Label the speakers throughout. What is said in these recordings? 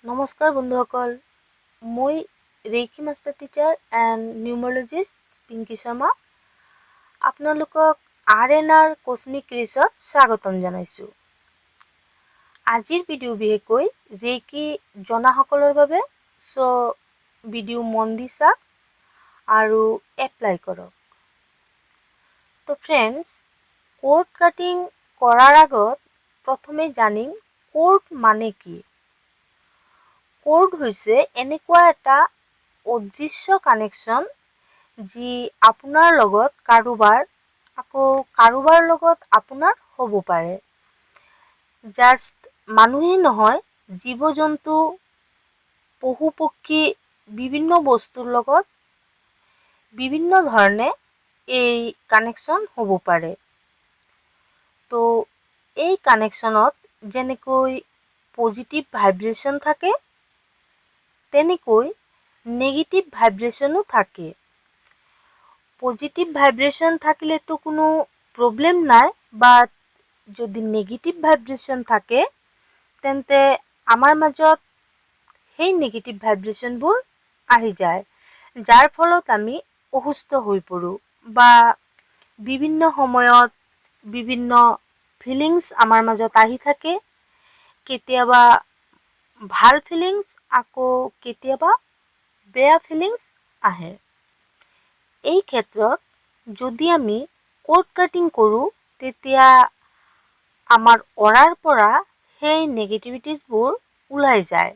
Speaker 1: নমস্কাৰ বন্ধুসকল, মই Reiki master teacher and numerologist Pinky Sharma আপোনালোকক RNR কস্মিক ক্লাছত স্বাগতম জনাইছোঁ। আজিৰ ভিডিঅ' বিশেষকৈ ৰেইকি জনাসকলৰ বাবে, সো ভিডিঅ' মন দি চাওক আৰু এপ্লাই কৰক। তো ফ্ৰেণ্ডছ, কোড কাটিং কৰাৰ আগত প্ৰথমে জানিম কোড মানে কি। কোড হৈছে এনেকুৱা এটা অদৃশ্য কানেকশ্যন যি আপোনাৰ লগত কাৰোবাৰ লগত আপোনাৰ হ'ব পাৰে। জাষ্ট মানুহেই নহয়, জীৱ-জন্তু, পশু-পক্ষী, বিভিন্ন বস্তুৰ লগত বিভিন্ন ধৰণে এই কানেকশ্যন হ'ব পাৰে। তো এই কানেকশ্যনত যেনেকৈ পজিটিভ ভাইব্ৰেশ্যন থাকে, তেনেকৈ নেগেটিভ ভাইব্ৰেশ্যনো থাকে। পজিটিভ ভাইব্ৰেশ্যন থাকিলেতো কোনো প্ৰব্লেম নাই, বাট যদি নেগেটিভ ভাইব্ৰেশ্যন থাকে তেন্তে আমাৰ মাজত সেই নেগেটিভ ভাইব্ৰেশ্যনবোৰ আহি যায়, যাৰ ফলত আমি অসুস্থ হৈ পৰোঁ বা বিভিন্ন সময়ত বিভিন্ন ফিলিংছ আমাৰ মাজত আহি থাকে। কেতিয়াবা ভাল ফিলিংছ, আকৌ কেতিয়াবা বেয়া ফিলিংছ আহে। এই ক্ষেত্ৰত যদি আমি কোড কাটিং কৰোঁ, তেতিয়া আমাৰ অৰাৰ পৰা সেই নেগেটিভিটিছবোৰ ওলাই যায়।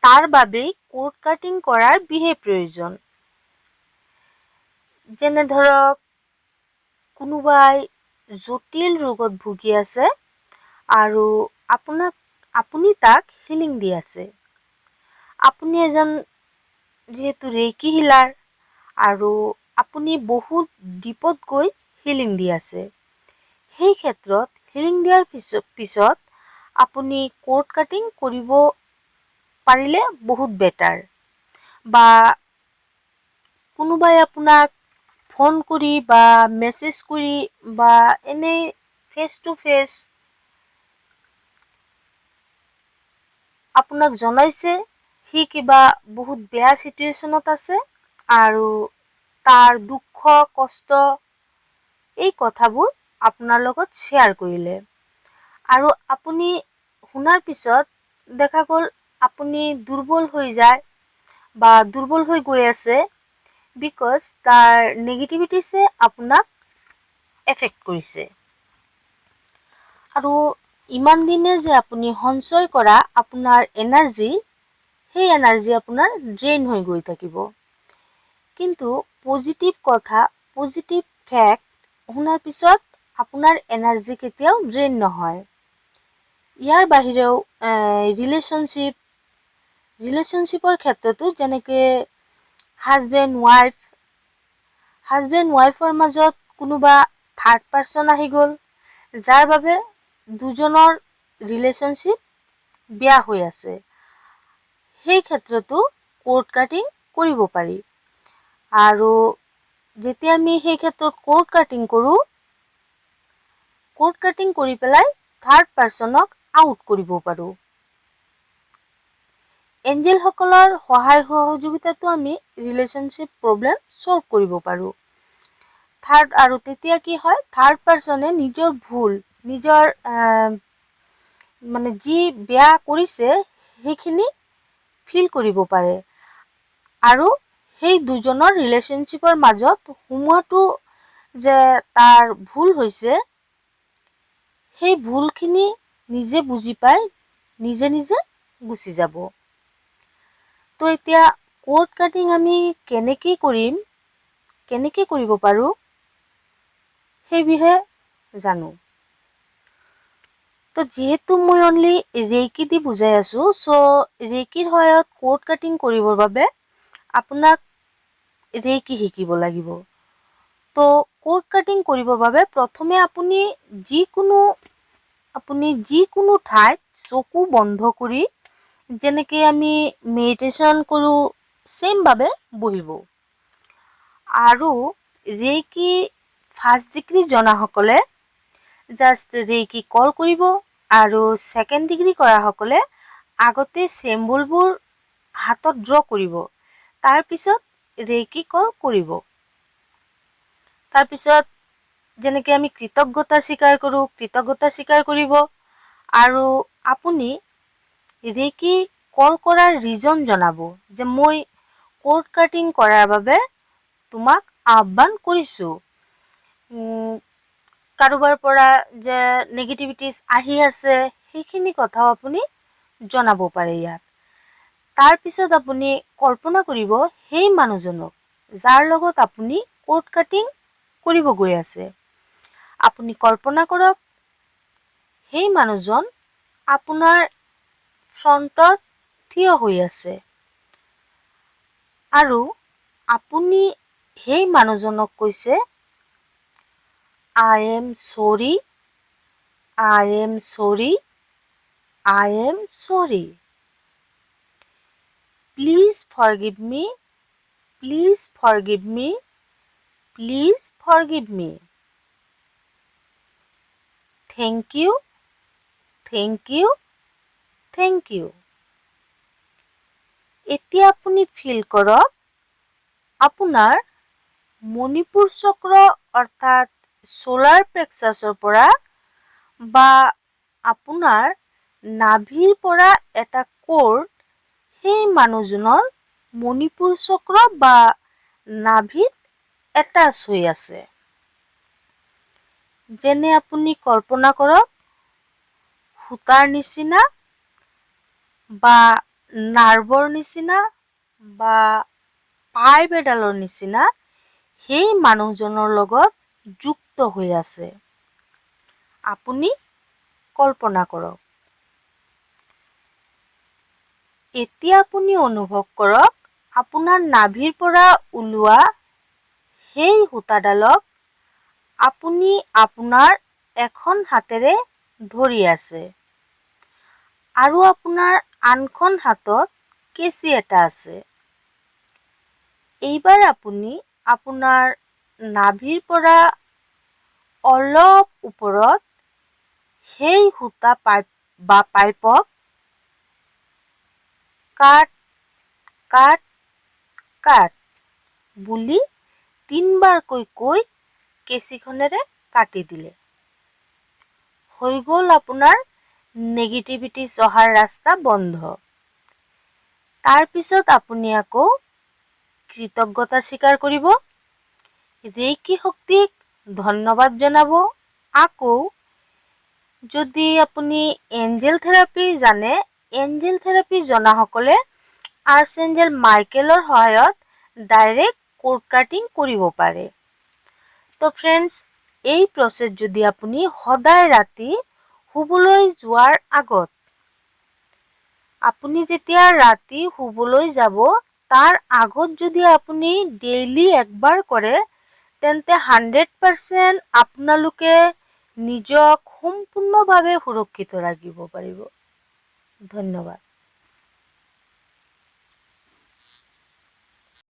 Speaker 1: তাৰ বাবেই কোড কাটিং কৰাৰ বিশেষ প্ৰয়োজন। যেনে ধৰক, কোনোবাই জটিল ৰোগত ভুগি আছে আৰু আপুনি তাক হিলিং দি আছে। আপুনি এজন যিহেতু ৰেইকি হিলাৰ আৰু আপুনি বহুত ডিপত গৈ হিলিং দি আছে। সেই ক্ষেত্ৰত হিলিং দিয়াৰ পিছত আপুনি কোড কাটিং কৰিব পাৰিলে বহুত বেটাৰ। বা কোনোবাই আপোনাক ফোন কৰি বা মেছেজ কৰি বা এনেই ফেচ টু ফেচ আপোনাক জনাইছে সি কিবা বহুত বেয়া চিটুৱেশ্যনত আছে আৰু তাৰ দুখ কষ্ট এই কথাবোৰ আপোনাৰ লগত শ্বেয়াৰ কৰিলে, আৰু আপুনি শুনাৰ পিছত দেখা গ'ল আপুনি দুৰ্বল হৈ যায় বা দুৰ্বল হৈ গৈ আছে, বিকজ তাৰ নেগেটিভিটিছে আপোনাক এফেক্ট কৰিছে। আৰু ইমান দিনে যে আপুনি সঞ্চয় কৰা আপোনাৰ এনাৰ্জি, সেই এনাৰ্জি আপোনাৰ ড্ৰেইন হৈ গৈ থাকিব। কিন্তু পজিটিভ কথা, পজিটিভ ফেক্ট শুনাৰ পিছত আপোনাৰ এনাৰ্জি কেতিয়াও ড্ৰেইন নহয়। ইয়াৰ বাহিৰেও ৰিলেশ্যনশ্বিপৰ ক্ষেত্ৰতো যেনেকৈ হাজবেণ্ড ৱাইফৰ মাজত কোনোবা থাৰ্ড পাৰ্চন আহি গ'ল, যাৰ বাবে দুজনৰ ৰিলেশ্যনশ্বিপ বেয়া হৈ আছে, সেই ক্ষেত্ৰতো কোড কাটিং কৰিব পাৰি। আৰু যেতিয়া আমি সেই ক্ষেত্ৰত কোড কাটিং কৰোঁ, কোড কাটিং কৰি পেলাই থাৰ্ড পাৰ্চনক আউট কৰিব পাৰোঁ। এঞ্জেলসকলৰ সহায় সহযোগিতাতো আমি ৰিলেশ্যনশ্বিপ প্ৰব্লেম ছল্ভ কৰিব পাৰোঁ। আৰু তেতিয়া কি হয়, থাৰ্ড পাৰ্চনে নিজৰ ভুল, নিজৰ যি বেয়া কৰিছে সেইখিনি ফিল কৰিব পাৰে, আৰু সেই দুজনৰ ৰিলেশ্যনশ্বিপৰ মাজত সোমোৱাটো যে তাৰ ভুল হৈছে, সেই ভুলখিনি নিজে বুজি পাই নিজে নিজে গুচি যাব। তো এতিয়া কোড কাটিং আমি কেনেকৈ কৰিব পাৰোঁ সেই বিষয়ে জানো। তো যিহেতু মই অনলি ৰেইকি দি বুজাই আছোঁ, চ' ৰেইকিৰ সহায়ত কোড কাটিং কৰিবৰ বাবে আপোনাক ৰেইকি শিকিব লাগিব। তো কোড কাটিং কৰিবৰ বাবে প্ৰথমে আপুনি যিকোনো ঠাইত চকু বন্ধ কৰি, যেনেকৈ আমি মেডিটেশ্যন কৰোঁ চেমভাৱে বহিব। আৰু ৰেইকি ফাৰ্ষ্ট ডিগ্ৰী জনাসকলে জাষ্ট ৰেইকি কল কৰিব, আৰু ছেকেণ্ড ডিগ্ৰী কৰাসকলে আগতে চিম্বলবোৰ হাতত ড্ৰ কৰিব, তাৰপিছত ৰেকি কল কৰিব। তাৰপিছত যেনেকৈ আমি কৃতজ্ঞতা স্বীকাৰ কৰোঁ, কৃতজ্ঞতা স্বীকাৰ কৰিব আৰু আপুনি ৰেকি কল কৰাৰ ৰিজন জনাব যে মই কোড কাটিং কৰাৰ বাবে তোমাক আহ্বান কৰিছোঁ। কাৰোবাৰ পৰা যে নেগেটিভিটিছ আহি আছে সেইখিনি কথাও আপুনি জনাব পাৰে ইয়াত। তাৰপিছত আপুনি কল্পনা কৰিব সেই মানুহজনক যাৰ লগত আপুনি কোড কাটিং কৰিব গৈ আছে। আপুনি কল্পনা কৰক সেই মানুহজন আপোনাৰ ফ্ৰণ্টত থিয় হৈ আছে আৰু আপুনি সেই মানুহজনক কৈছে I am sorry, I am sorry, I am sorry. Please forgive me, please forgive me, please forgive me. Thank you, thank you, thank you. এতিয়া আপুনি ফিল কৰক আপোনাৰ মণিপুৰ চক্ৰ অৰ্থাৎ সোলাৰ প্লেক্সাছৰ পৰা বা আপোনাৰ নাভিৰ পৰা এটা কোড সেই মানুহজনৰ মণিপুৰ চক্ৰ বা নাভিত এটাচ হৈ আছে। যেনে আপুনি কল্পনা কৰক সূতাৰ নিচিনা বা নাৰ্ভৰ নিচিনা বা পাইপ এডালৰ নিচিনা সেই মানুহজনৰ লগত যুক্ত হৈ আছে। আপুনি কল্পনা কৰক। এতিয়া আপুনি অনুভৱ কৰক আপোনাৰ নাভিৰ পৰা ওলোৱা সেই সূতাডালক আপুনি আপোনাৰ এখন হাতেৰে ধৰি আছে আৰু আপোনাৰ আনখন হাতত কেঁচি এটা আছে। এইবাৰ আপুনি আপোনাৰ নাভিৰ পৰা অলপ ওপৰত সেই সূতা পাইপক কাট কাট কাট বুলি 3 বাৰকৈ কৈ কেঁচিখনেৰে কাটি দিলে। হৈ গ'ল আপোনাৰ নেগেটিভিটি অহাৰ ৰাস্তা বন্ধ। তাৰপিছত আপুনি আকৌ কৃতজ্ঞতা স্বীকাৰ কৰিব, ৰেকি শক্তিক ধন্যবাদ জনাব। আকৌ যদি আপুনি এঞ্জেল থেৰাপি জানে, এঞ্জেল থেৰাপি জনাসকলে আৰ্চএঞ্জেল মাইকেলৰ সহায়ত ডাইৰেক্ট কোড কাটিং কৰিব পাৰে। তো ফ্ৰেণ্ডছ, এই প্ৰচেছ যদি আপুনি সদায় ৰাতি শুবলৈ যোৱাৰ আগত, আপুনি যেতিয়া ৰাতি শুবলৈ যাব তাৰ আগত যদি আপুনি ডেইলি একবাৰ কৰে তেন্তে 100% আপোনালোকে নিজক সম্পূৰ্ণভাৱে সুৰক্ষিত ৰাখিব পাৰিব। ধন্যবাদ।